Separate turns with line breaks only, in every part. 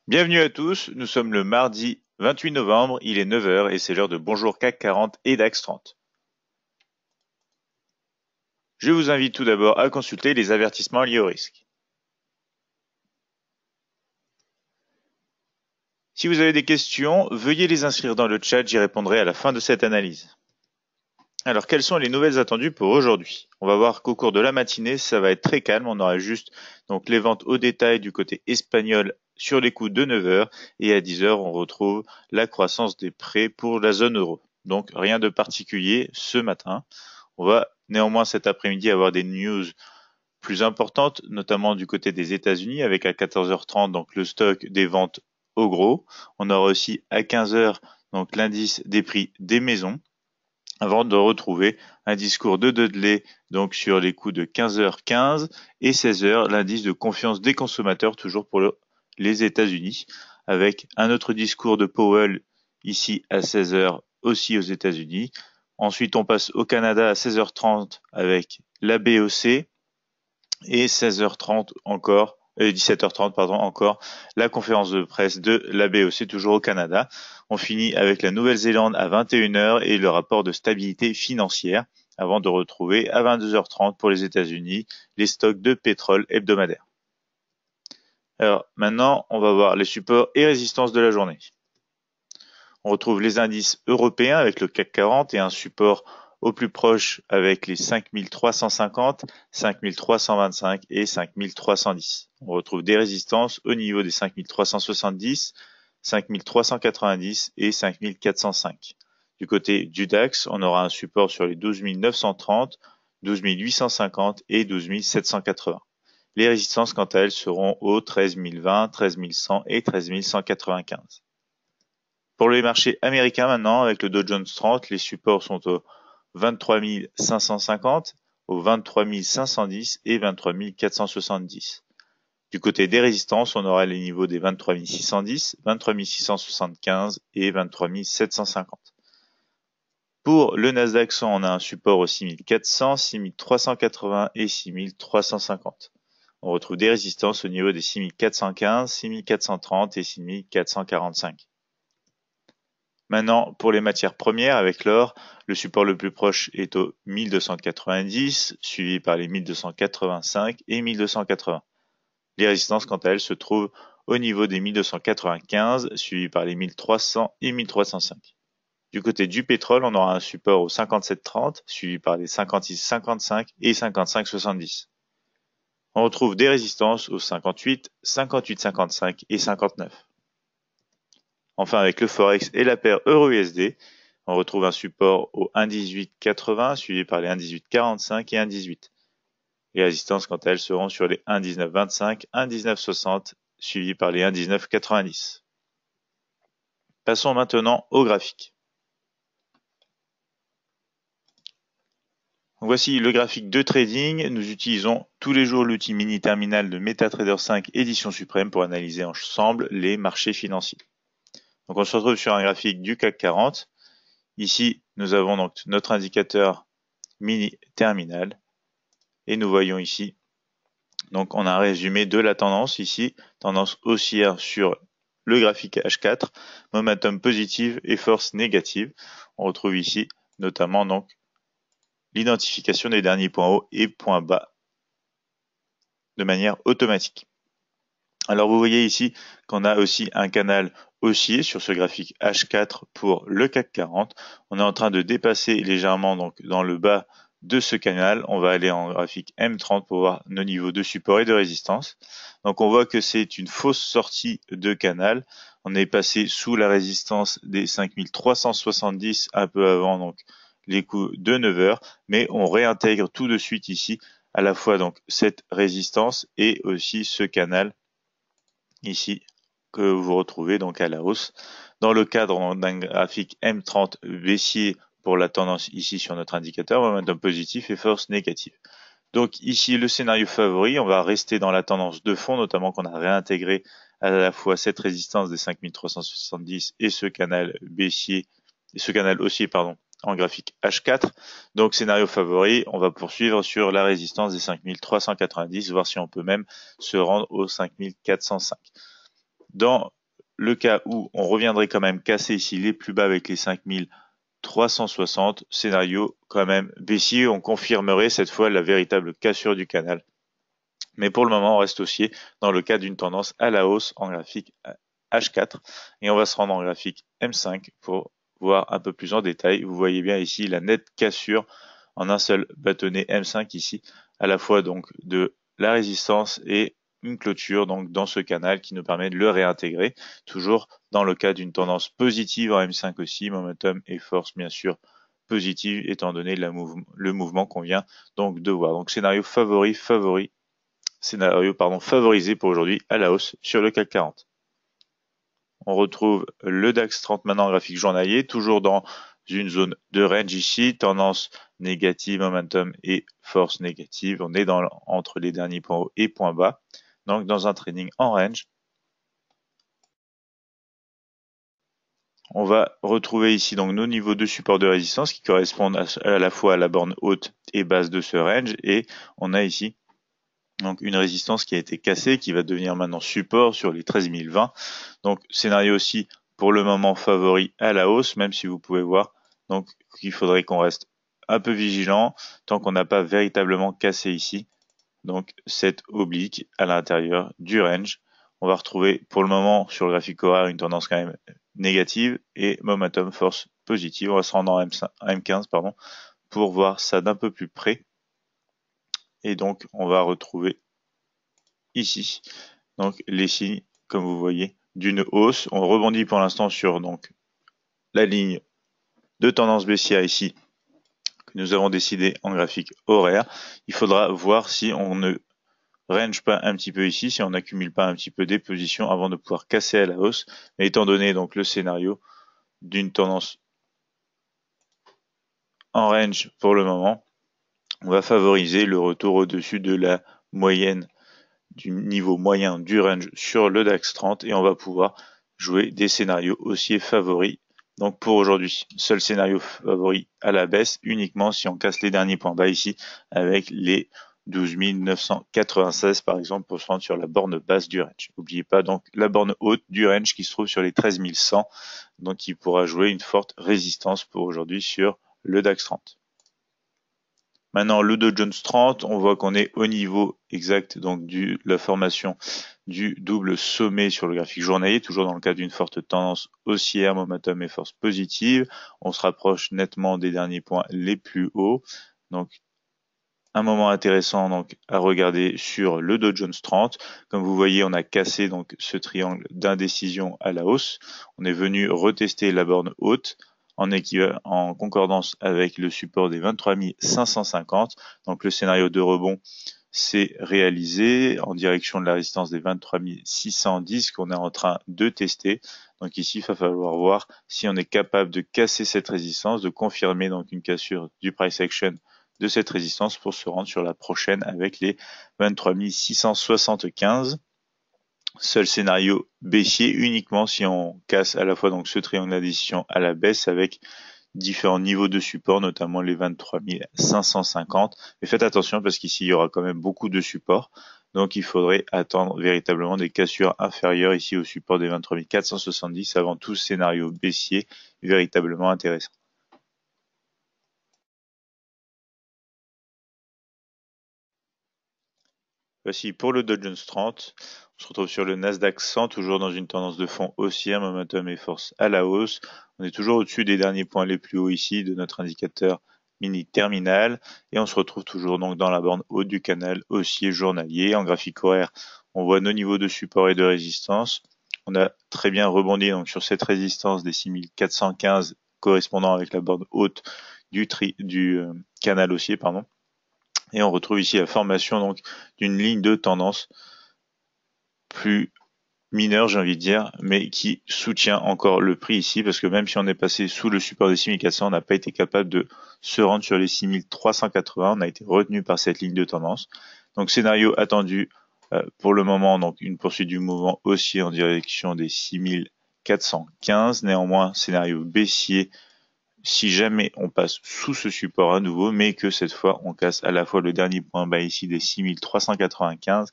Bienvenue à tous, nous sommes le mardi 28 novembre, il est 9 heures et c'est l'heure de Bonjour CAC 40 et DAX 30. Je vous invite tout d'abord à consulter les avertissements liés au risque. Si vous avez des questions, veuillez les inscrire dans le chat, j'y répondrai à la fin de cette analyse. Alors, quelles sont les nouvelles attendues pour aujourd'hui? On va voir qu'au cours de la matinée, ça va être très calme. On aura juste donc les ventes au détail du côté espagnol sur les coups de 9 heures et à 10 heures, on retrouve la croissance des prêts pour la zone euro. Donc, rien de particulier ce matin. On va néanmoins cet après-midi avoir des news plus importantes, notamment du côté des États-Unis avec à 14h30 donc le stock des ventes au gros. On aura aussi à 15h donc l'indice des prix des maisons avant de retrouver un discours de Dudley donc sur les coups de 15h15 et 16h, l'indice de confiance des consommateurs toujours pour les États-Unis, avec un autre discours de Powell ici à 16h aussi aux États-Unis. Ensuite, on passe au Canada à 16h30 avec la BOC et 16h30 encore 17h30 pardon encore la conférence de presse de la BOC toujours au Canada. On finit avec la Nouvelle-Zélande à 21h et le rapport de stabilité financière avant de retrouver à 22h30 pour les États-Unis les stocks de pétrole hebdomadaires. Alors maintenant, on va voir les supports et résistances de la journée. On retrouve les indices européens avec le CAC 40 et un support au plus proche avec les 5350, 5325 et 5310. On retrouve des résistances au niveau des 5370, 5390 et 5405. Du côté du DAX, on aura un support sur les 12 930, 12 850 et 12 780. Les résistances, quant à elles, seront aux 13 020, 13 100 et 13 195. Pour les marchés américains maintenant, avec le Dow Jones 30, les supports sont aux 23 550, aux 23 510 et 23 470. Du côté des résistances, on aura les niveaux des 23 610, 23 675 et 23 750. Pour le Nasdaq 100, on a un support aux 6400, 6380 et 6350. On retrouve des résistances au niveau des 6415, 6430 et 6445. Maintenant, pour les matières premières, avec l'or, le support le plus proche est au 1290, suivi par les 1285 et 1280. Les résistances, quant à elles, se trouvent au niveau des 1295, suivi par les 1300 et 1305. Du côté du pétrole, on aura un support au 57,30, suivi par les 56,55 et 55,70. On retrouve des résistances au 58, 58,55 et 59. Enfin, avec le Forex et la paire Euro-USD, on retrouve un support au 1,1880 suivi par les 1,1845 et 1,18. Les résistances, quant à elles, seront sur les 1,1925, 1,1960 suivis par les 1,1990. Passons maintenant au graphique. Voici le graphique de trading. Nous utilisons tous les jours l'outil mini terminal de MetaTrader 5 édition suprême pour analyser ensemble les marchés financiers. Donc on se retrouve sur un graphique du CAC 40. Ici, nous avons donc notre indicateur mini terminal et nous voyons ici, donc on a un résumé de la tendance ici, tendance haussière sur le graphique H4, momentum positive et force négative. On retrouve ici notamment donc l'identification des derniers points hauts et points bas de manière automatique. Alors vous voyez ici qu'on a aussi un canal haussier sur ce graphique H4 pour le CAC 40. On est en train de dépasser légèrement donc dans le bas de ce canal. On va aller en graphique M30 pour voir nos niveaux de support et de résistance. Donc on voit que c'est une fausse sortie de canal. On est passé sous la résistance des 5370 un peu avant donc les coups de 9 heures, mais on réintègre tout de suite ici à la fois donc cette résistance et aussi ce canal ici que vous retrouvez donc à la hausse dans le cadre d'un graphique M30 baissier pour la tendance ici sur notre indicateur, momentum positif et force négative. Donc ici le scénario favori, on va rester dans la tendance de fond, notamment qu'on a réintégré à la fois cette résistance des 5370 et ce canal baissier, et ce canal haussier pardon, en graphique H4. Donc scénario favori, on va poursuivre sur la résistance des 5390, voir si on peut même se rendre aux 5405. Dans le cas où on reviendrait quand même casser ici les plus bas avec les 5360, scénario quand même baissier, on confirmerait cette fois la véritable cassure du canal. Mais pour le moment, on reste haussier dans le cas d'une tendance à la hausse en graphique H4. Et on va se rendre en graphique M5 pour voir un peu plus en détail. Vous voyez bien ici la nette cassure en un seul bâtonnet M5 ici, à la fois donc de la résistance et une clôture donc dans ce canal qui nous permet de le réintégrer, toujours dans le cas d'une tendance positive en M5 aussi, momentum et force bien sûr positive étant donné le mouvement qu'on vient donc de voir. Donc scénario favorisé pour aujourd'hui à la hausse sur le CAC 40. On retrouve le DAX 30 maintenant en graphique journalier, toujours dans une zone de range ici, tendance négative, momentum et force négative. On est entre les derniers points hauts et points bas, donc dans un trading en range. On va retrouver ici donc nos niveaux de support de résistance qui correspondent à la fois à la borne haute et basse de ce range, et on a ici donc une résistance qui a été cassée, qui va devenir maintenant support sur les 13 020. Donc scénario aussi pour le moment favori à la hausse, même si vous pouvez voir donc qu'il faudrait qu'on reste un peu vigilant tant qu'on n'a pas véritablement cassé ici. Donc cette oblique à l'intérieur du range. On va retrouver pour le moment sur le graphique horaire une tendance quand même négative et momentum force positive. On va se rendre en M15 pour voir ça d'un peu plus près. Et donc, on va retrouver ici donc les signes, comme vous voyez, d'une hausse. On rebondit pour l'instant sur donc la ligne de tendance baissière ici que nous avons décidé en graphique horaire. Il faudra voir si on ne range pas un petit peu ici, si on n'accumule pas un petit peu des positions avant de pouvoir casser à la hausse. Mais étant donné donc le scénario d'une tendance en range pour le moment, on va favoriser le retour au-dessus de la moyenne du niveau moyen du range sur le DAX 30 et on va pouvoir jouer des scénarios haussiers favoris. Donc pour aujourd'hui, seul scénario favori à la baisse uniquement si on casse les derniers points bas ici avec les 12 996 par exemple pour se rendre sur la borne basse du range. N'oubliez pas donc la borne haute du range qui se trouve sur les 13 100, donc qui pourra jouer une forte résistance pour aujourd'hui sur le DAX 30. Maintenant, le Dow Jones 30, on voit qu'on est au niveau exact donc de la formation du double sommet sur le graphique journalier, toujours dans le cadre d'une forte tendance haussière, momentum et force positive. On se rapproche nettement des derniers points les plus hauts. Donc, un moment intéressant donc à regarder sur le Dow Jones 30. Comme vous voyez, on a cassé donc ce triangle d'indécision à la hausse. On est venu retester la borne haute en concordance avec le support des 23 550. Donc le scénario de rebond s'est réalisé en direction de la résistance des 23 610 qu'on est en train de tester. Donc ici, il va falloir voir si on est capable de casser cette résistance, de confirmer donc une cassure du price action de cette résistance pour se rendre sur la prochaine avec les 23 675. Seul scénario baissier uniquement si on casse à la fois donc ce triangle d'addition à la baisse avec différents niveaux de support, notamment les 23 550. Mais faites attention parce qu'ici il y aura quand même beaucoup de supports. Donc il faudrait attendre véritablement des cassures inférieures ici au support des 23 470 avant tout scénario baissier véritablement intéressant. Voici pour le Dow Jones 30. On se retrouve sur le Nasdaq 100, toujours dans une tendance de fond haussière, momentum et force à la hausse. On est toujours au-dessus des derniers points les plus hauts ici de notre indicateur mini terminal. Et on se retrouve toujours donc dans la borne haute du canal haussier journalier. En graphique horaire, on voit nos niveaux de support et de résistance. On a très bien rebondi donc sur cette résistance des 6415 correspondant avec la borne haute du canal haussier, pardon. Et on retrouve ici la formation donc d'une ligne de tendance plus mineure, j'ai envie de dire, mais qui soutient encore le prix ici, parce que même si on est passé sous le support des 6400, on n'a pas été capable de se rendre sur les 6380. On a été retenu par cette ligne de tendance. Donc scénario attendu pour le moment, donc une poursuite du mouvement haussier en direction des 6415. Néanmoins, scénario baissier si jamais on passe sous ce support à nouveau, mais que cette fois on casse à la fois le dernier point bas ici des 6395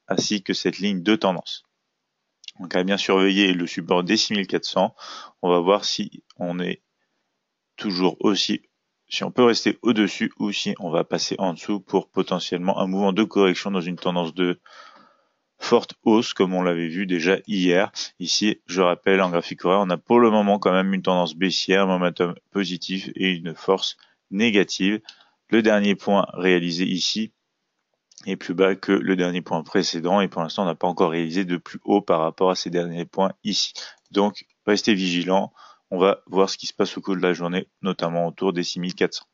ainsi que cette ligne de tendance. Donc à bien surveiller le support des 6400. On va voir si on est toujours aussi, si on peut rester au-dessus ou si on va passer en dessous pour potentiellement un mouvement de correction dans une tendance de forte hausse comme on l'avait vu déjà hier. Ici, je rappelle, en graphique horaire, on a pour le moment quand même une tendance baissière, un momentum positif et une force négative. Le dernier point réalisé ici est plus bas que le dernier point précédent et pour l'instant on n'a pas encore réalisé de plus haut par rapport à ces derniers points ici. Donc restez vigilants, on va voir ce qui se passe au cours de la journée, notamment autour des 6400.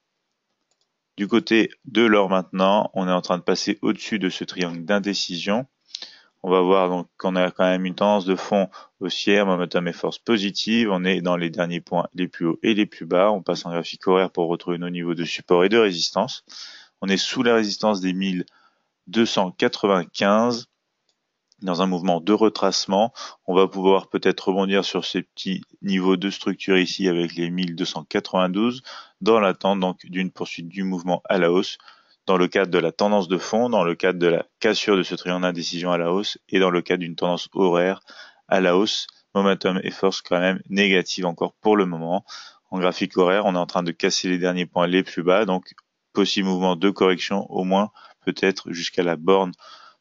Du côté de l'or maintenant, on est en train de passer au-dessus de ce triangle d'indécision. On va voir donc qu'on a quand même une tendance de fond haussière, momentum et force positive. On est dans les derniers points les plus hauts et les plus bas. On passe en graphique horaire pour retrouver nos niveaux de support et de résistance. On est sous la résistance des 1295 dans un mouvement de retracement. On va pouvoir peut-être rebondir sur ces petits niveaux de structure ici avec les 1292 dans l'attente donc d'une poursuite du mouvement à la hausse dans le cadre de la tendance de fond, dans le cadre de la cassure de ce triangle d'indécision à la hausse et dans le cadre d'une tendance horaire à la hausse. Momentum et force quand même négative encore pour le moment. En graphique horaire, on est en train de casser les derniers points les plus bas, donc possible mouvement de correction au moins peut-être jusqu'à la borne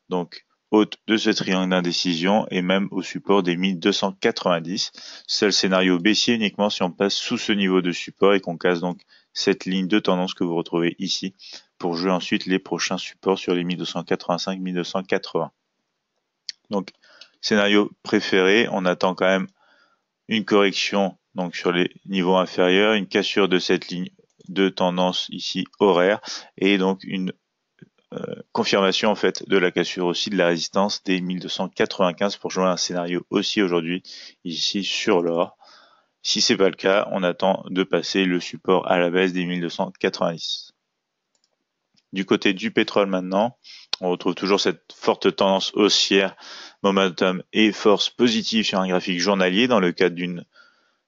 donc haute de ce triangle d'indécision et même au support des 1290. Seul scénario baissier uniquement si on passe sous ce niveau de support et qu'on casse donc cette ligne de tendance que vous retrouvez ici pour jouer ensuite les prochains supports sur les 1285, 1280. Donc scénario préféré, on attend quand même une correction donc sur les niveaux inférieurs, une cassure de cette ligne de tendance ici horaire et donc une confirmation en fait de la cassure aussi de la résistance des 1295 pour jouer un scénario aussi aujourd'hui ici sur l'or. Si c'est pas le cas, on attend de passer le support à la baisse des 1290. Du côté du pétrole maintenant, on retrouve toujours cette forte tendance haussière, momentum et force positive sur un graphique journalier dans le cadre d'une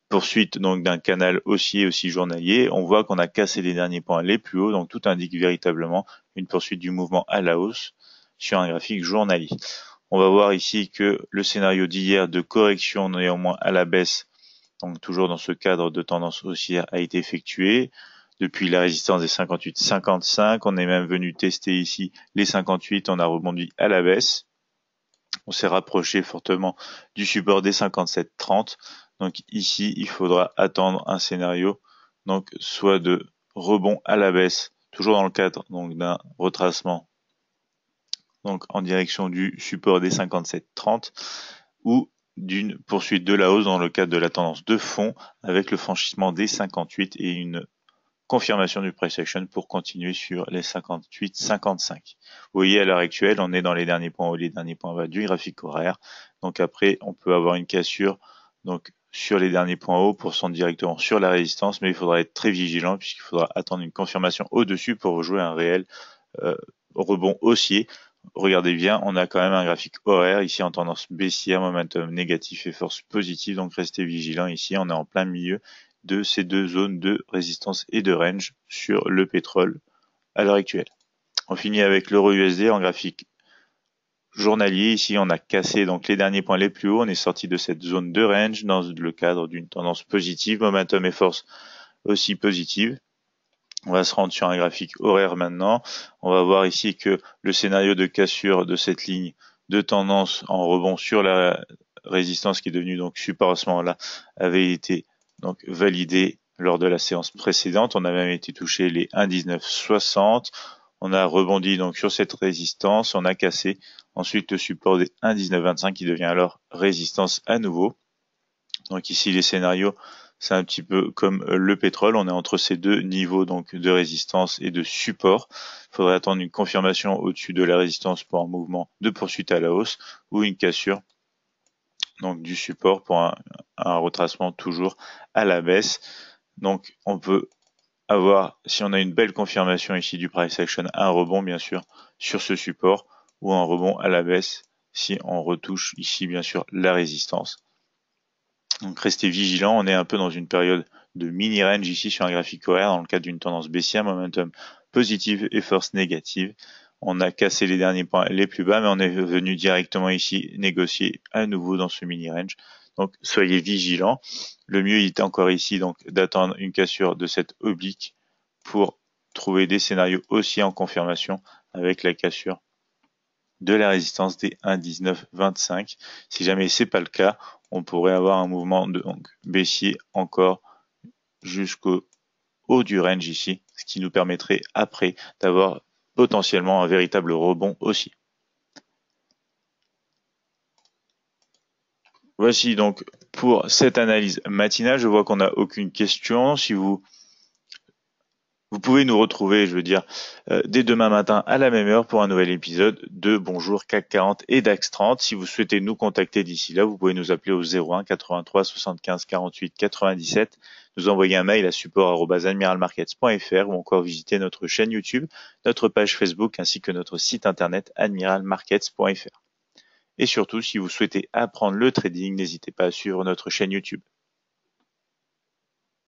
poursuite donc d'un canal haussier aussi journalier. On voit qu'on a cassé les derniers points les plus hauts, donc tout indique véritablement une poursuite du mouvement à la hausse sur un graphique journalier. On va voir ici que le scénario d'hier de correction néanmoins à la baisse, donc toujours dans ce cadre de tendance haussière, a été effectué. Depuis la résistance des 58,55, on est même venu tester ici les 58, on a rebondi à la baisse. On s'est rapproché fortement du support des 57,30. Donc ici, il faudra attendre un scénario, donc soit de rebond à la baisse, toujours dans le cadre donc d'un retracement, donc en direction du support des 57,30, ou d'une poursuite de la hausse dans le cadre de la tendance de fond avec le franchissement des 58 et une confirmation du price action pour continuer sur les 58-55. Vous voyez, à l'heure actuelle, on est dans les derniers points hauts, les derniers points bas du graphique horaire. Donc après, on peut avoir une cassure donc sur les derniers points hauts pour s'en directement sur la résistance, mais il faudra être très vigilant puisqu'il faudra attendre une confirmation au-dessus pour jouer un réel rebond haussier. Regardez bien, on a quand même un graphique horaire ici en tendance baissière, momentum négatif et force positive, donc restez vigilants ici, on est en plein milieu de ces deux zones de résistance et de range sur le pétrole à l'heure actuelle. On finit avec l'euro USD en graphique journalier. Ici, on a cassé donc les derniers points les plus hauts. On est sorti de cette zone de range dans le cadre d'une tendance positive, momentum et force aussi positive. On va se rendre sur un graphique horaire maintenant. On va voir ici que le scénario de cassure de cette ligne de tendance en rebond sur la résistance qui est devenue donc support à ce moment-là avait été donc validé lors de la séance précédente. On a même été touché les 1,1960. On a rebondi donc sur cette résistance. On a cassé ensuite le support des 1,1925 qui devient alors résistance à nouveau. Donc ici les scénarios, c'est un petit peu comme le pétrole. On est entre ces deux niveaux donc de résistance et de support. Il faudrait attendre une confirmation au-dessus de la résistance pour un mouvement de poursuite à la hausse ou une cassure donc du support pour un retracement toujours à la baisse. Donc on peut avoir, si on a une belle confirmation ici du price action, un rebond bien sûr sur ce support ou un rebond à la baisse si on retouche ici bien sûr la résistance. Donc restez vigilants, on est un peu dans une période de mini range ici sur un graphique horaire dans le cadre d'une tendance baissière, momentum positive et force négative. On a cassé les derniers points les plus bas, mais on est venu directement ici négocier à nouveau dans ce mini range. Donc soyez vigilants. Le mieux est encore ici donc d'attendre une cassure de cette oblique pour trouver des scénarios aussi en confirmation avec la cassure de la résistance des 1,1925. Si jamais c'est pas le cas, on pourrait avoir un mouvement de baissier encore jusqu'au haut du range ici, ce qui nous permettrait après d'avoir potentiellement un véritable rebond aussi. Voici donc pour cette analyse matinale. Je vois qu'on n'a aucune question. Si vous pouvez nous retrouver, dès demain matin à la même heure pour un nouvel épisode de Bonjour CAC 40 et DAX 30. Si vous souhaitez nous contacter d'ici là, vous pouvez nous appeler au 01 83 75 48 97, nous envoyer un mail à support@admiralmarkets.fr ou encore visiter notre chaîne YouTube, notre page Facebook ainsi que notre site internet admiralmarkets.fr. Et surtout, si vous souhaitez apprendre le trading, n'hésitez pas à suivre notre chaîne YouTube.